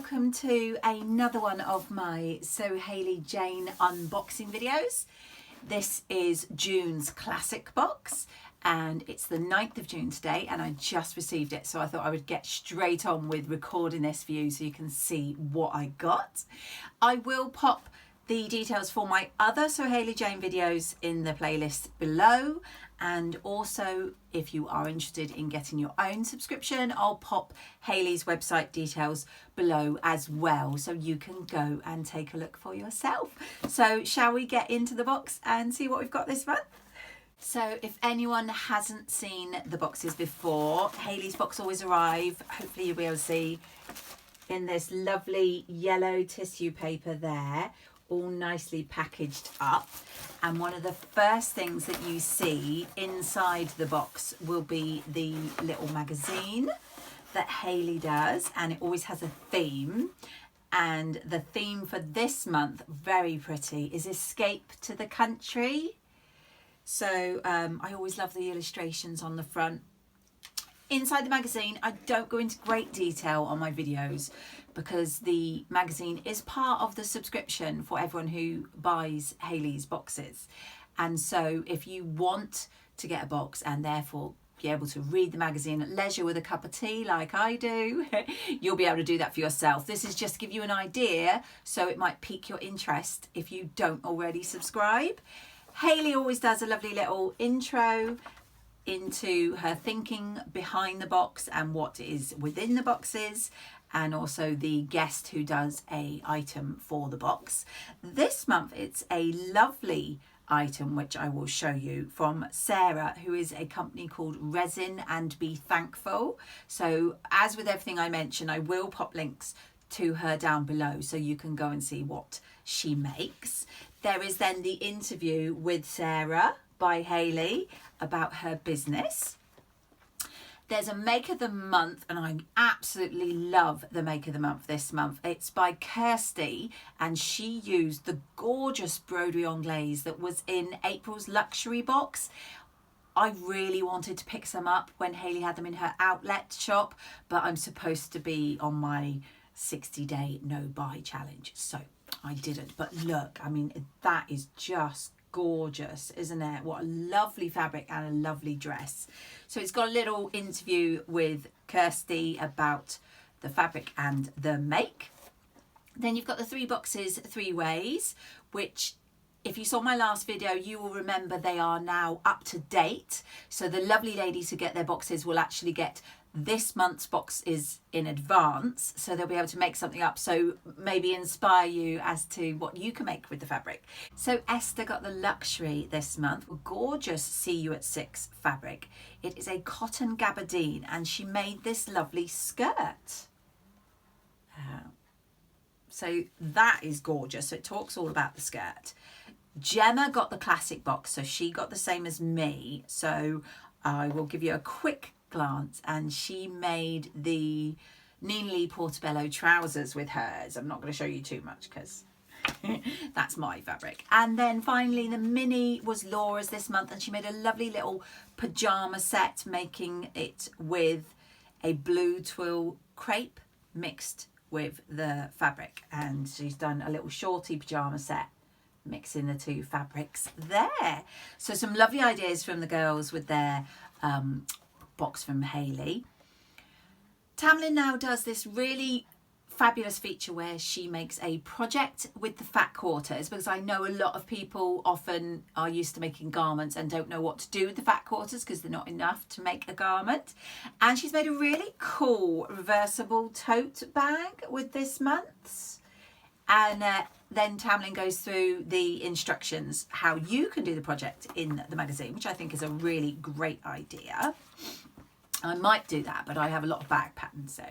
welcome to another one of my Sew Hayley Jane unboxing videos. This is June's classic box and it's the 9th of June today and I just received it, so I thought I would get straight on with recording this for you so you can see what I got. I will pop the details for my other Sew Hayley Jane videos in the playlist below, and also if you are interested in getting your own subscription, I'll pop Hayley's website details below as well so you can go and take a look for yourself. So shall we get into the box and see what we've got this month? So if anyone hasn't seen the boxes before, Hayley's box always arrive, hopefully you'll be able to see, in this lovely yellow tissue paper there, all nicely packaged up. And one of the first things that you see inside the box will be the little magazine that Hayley does, and it always has a theme. And the theme for this month, very pretty, is Escape to the Country. So I always love the illustrations on the front. Inside the magazine, I don't go into great detail on my videos because the magazine is part of the subscription for everyone who buys Hayley's boxes. And so if you want to get a box and therefore be able to read the magazine at leisure with a cup of tea like I do, you'll be able to do that for yourself. This is just to give you an idea, so it might pique your interest if you don't already subscribe. Hayley always does a lovely little intro into her thinking behind the box and what is within the boxes, and also the guest who does a item for the box. This month it's a lovely item which I will show you from Sarah, who is a company called Resin and Be Thankful. So as with everything I mention, I will pop links to her down below so you can go and see what she makes. There is then the interview with Sarah by Hayley about her business. There's a make of the month, and I absolutely love the make of the month this month. It's by Kirsty, and she used the gorgeous broderie anglaise that was in April's luxury box. I really wanted to pick some up when Hayley had them in her outlet shop, but I'm supposed to be on my 60-day no-buy challenge, so I didn't. But look, I mean, that is just gorgeous, isn't it? What a lovely fabric and a lovely dress. So it's got a little interview with Kirsty about the fabric and the make. Then you've got the 3 boxes 3 ways, which if you saw my last video, you will remember they are now up to date. So the lovely ladies who get their boxes will actually get this month's box is in advance, so they'll be able to make something up, so maybe inspire you as to what you can make with the fabric. So Esther got the luxury this month, gorgeous See You at 6 fabric. It is a cotton gabardine and she made this lovely skirt. So that is gorgeous. So it talks all about the skirt. Gemma got the classic box, so she got the same as me, so I will give you a quick glance, and she made the Neenly Portobello trousers with hers. I'm not going to show you too much because that's my fabric. And then finally the mini was Laura's this month, and she made a lovely little pajama set, making it with a blue twill crepe mixed with the fabric, and she's done a little shorty pajama set mixing the 2 fabrics there. So some lovely ideas from the girls with their box from Hayley. Tamlin now does this really fabulous feature where she makes a project with the fat quarters, because I know a lot of people often are used to making garments and don't know what to do with the fat quarters because they're not enough to make a garment. And she's made a really cool reversible tote bag with this month's. And then Tamlin goes through the instructions how you can do the project in the magazine, which I think is a really great idea. I might do that, but I have a lot of bag patterns. So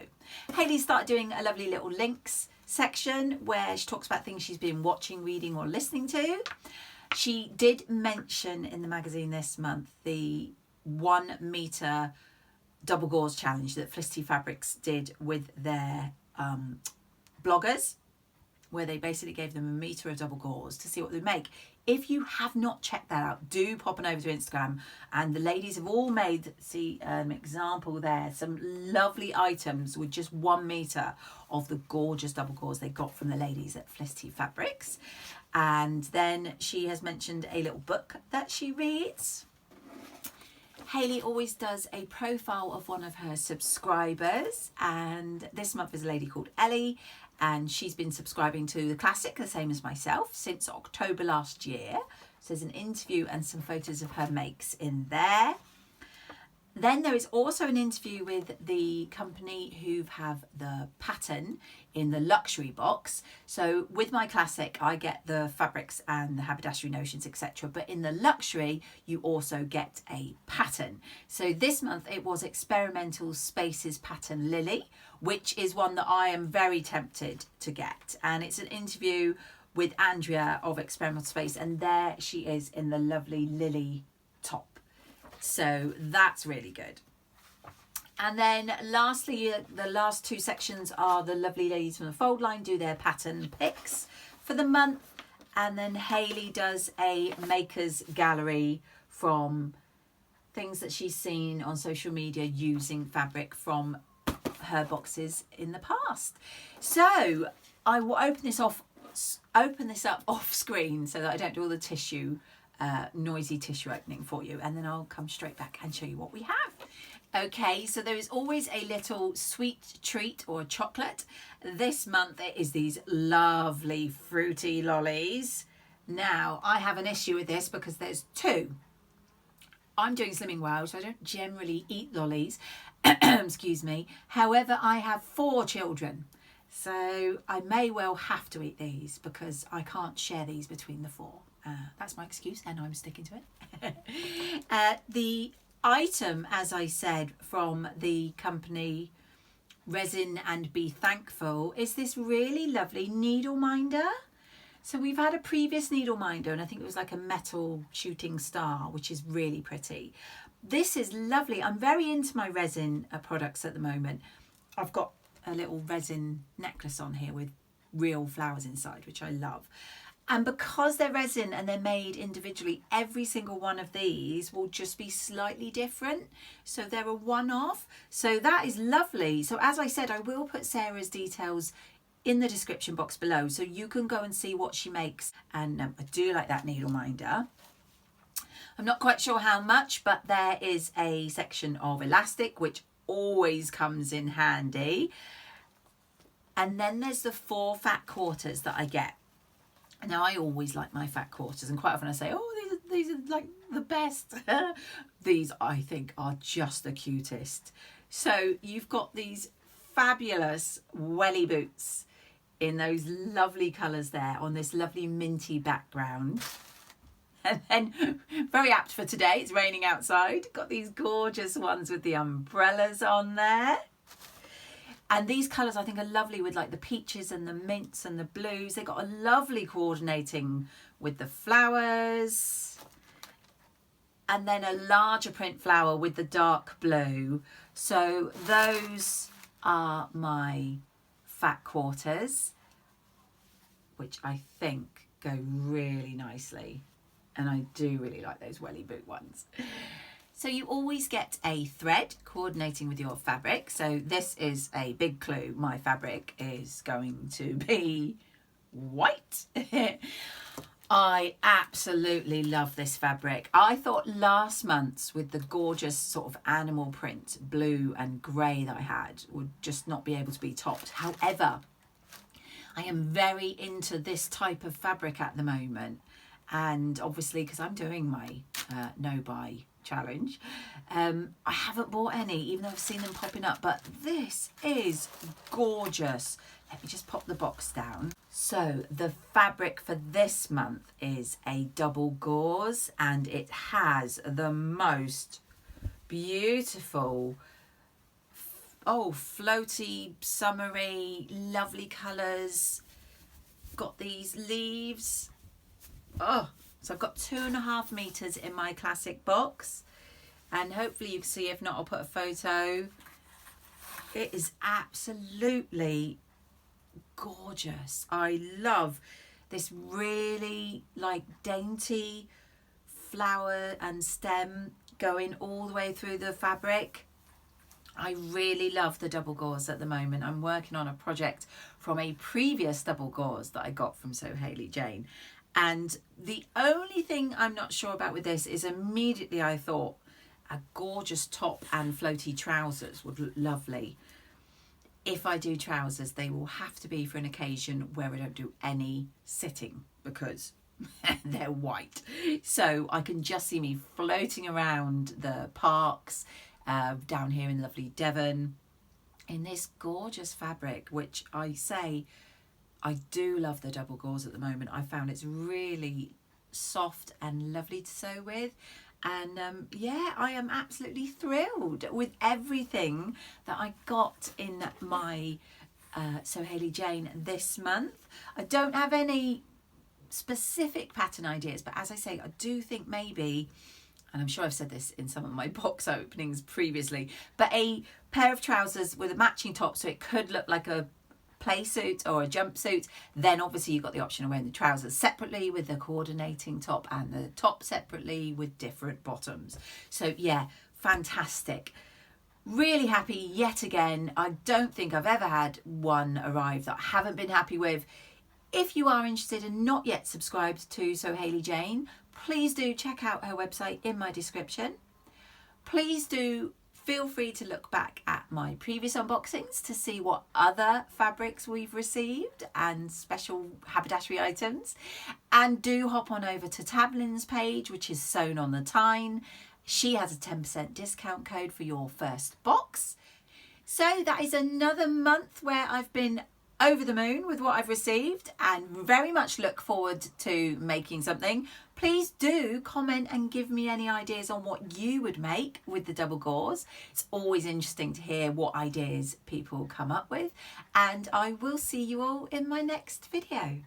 Hayley started doing a lovely little links section where she talks about things she's been watching, reading or listening to. She did mention in the magazine this month the 1 metre double gauze challenge that Felicity Fabrics did with their bloggers, where they basically gave them a metre of double gauze to see what they make. If you have not checked that out, do pop on over to Instagram. And the ladies have all made, see an example there, some lovely items with just 1 metre of the gorgeous double gauze they got from the ladies at Felicity Fabrics. And then she has mentioned a little book that she reads. Hayley always does a profile of one of her subscribers, and this month is a lady called Ellie, and she's been subscribing to the classic, the same as myself, since October last year. So there's an interview and some photos of her makes in there. Then there is also an interview with the company who have the pattern in the luxury box. So with my classic, I get the fabrics and the haberdashery notions, etc. But in the luxury, you also get a pattern. So this month it was Experimental Spaces Pattern Lily, which is one that I am very tempted to get. And it's an interview with Andrea of Experimental Space, and there she is in the lovely Lily top. So that's really good. And then lastly, the last 2 sections are the lovely ladies from the fold line do their pattern picks for the month. And then Hayley does a makers gallery from things that she's seen on social media using fabric from her boxes in the past. So I will open this up off screen so that I don't do all the tissue noisy tissue opening for you, and then I'll come straight back and show you what we have. Okay, so there is always a little sweet treat or chocolate. This month it is these lovely fruity lollies. Now I have an issue with this because there's 2. I'm doing Slimming Well, so I don't generally eat lollies. Excuse me. However, I have 4 children, so I may well have to eat these because I can't share these between the 4. That's my excuse, and I'm sticking to it. The item, as I said, from the company Resin and Be Thankful is this really lovely needle minder. So we've had a previous needle minder, and I think it was like a metal shooting star, which is really pretty. This is lovely. I'm very into my resin products at the moment. I've got a little resin necklace on here with real flowers inside, which I love. And because they're resin and they're made individually, every single one of these will just be slightly different. So they're a one-off. So that is lovely. So as I said, I will put Sarah's details in the description box below, so you can go and see what she makes. And I do like that needle minder. I'm not quite sure how much, but there is a section of elastic, which always comes in handy. And then there's the 4 fat quarters that I get. Now, I always like my fat quarters, and quite often I say, oh, these are like the best. These, I think, are just the cutest. So you've got these fabulous welly boots in those lovely colours there on this lovely minty background. And then, very apt for today, it's raining outside. Got these gorgeous ones with the umbrellas on there. And these colours I think are lovely with like the peaches and the mints and the blues. They've got a lovely coordinating with the flowers. And then a larger print flower with the dark blue. So those are my fat quarters, which I think go really nicely. And I do really like those welly boot ones. So you always get a thread coordinating with your fabric. So this is a big clue. My fabric is going to be white. I absolutely love this fabric. I thought last month's with the gorgeous sort of animal print blue and grey that I had would just not be able to be topped. However, I am very into this type of fabric at the moment. And obviously, because I'm doing my no buy challenge, I haven't bought any, even though I've seen them popping up. But this is gorgeous. Let me just pop the box down. So the fabric for this month is a double gauze, and it has the most beautiful, floaty, summery, lovely colours. Got these leaves. So I've got 2.5 meters in my classic box, and hopefully you can see. If not, I'll put a photo. It is absolutely gorgeous. I love this really like dainty flower and stem going all the way through the fabric. I really love the double gauze at the moment. I'm working on a project from a previous double gauze that I got from Sew Hayley Jane. And the only thing I'm not sure about with this is immediately I thought a gorgeous top and floaty trousers would look lovely. If I do trousers, they will have to be for an occasion where I don't do any sitting because they're white. So I can just see me floating around the parks down here in lovely Devon in this gorgeous fabric, which I say I do love the double gauze at the moment. I found it's really soft and lovely to sew with. And yeah, I am absolutely thrilled with everything that I got in my Sew Hayley Jane this month. I don't have any specific pattern ideas, but as I say, I do think maybe, and I'm sure I've said this in some of my box openings previously, but a pair of trousers with a matching top, so it could look like a play suit or a jumpsuit. Then obviously you've got the option of wearing the trousers separately with the coordinating top and the top separately with different bottoms. So yeah, fantastic. Really happy yet again. I don't think I've ever had one arrive that I haven't been happy with. If you are interested and not yet subscribed to Sew Hayley Jane, please do check out her website in my description. Please do feel free to look back at my previous unboxings to see what other fabrics we've received and special haberdashery items. And do hop on over to Tablin's page, which is Sewn on the Tyne. She has a 10% discount code for your first box. So that is another month where I've been over the moon with what I've received and very much look forward to making something. Please do comment and give me any ideas on what you would make with the double gauze. It's always interesting to hear what ideas people come up with, and I will see you all in my next video.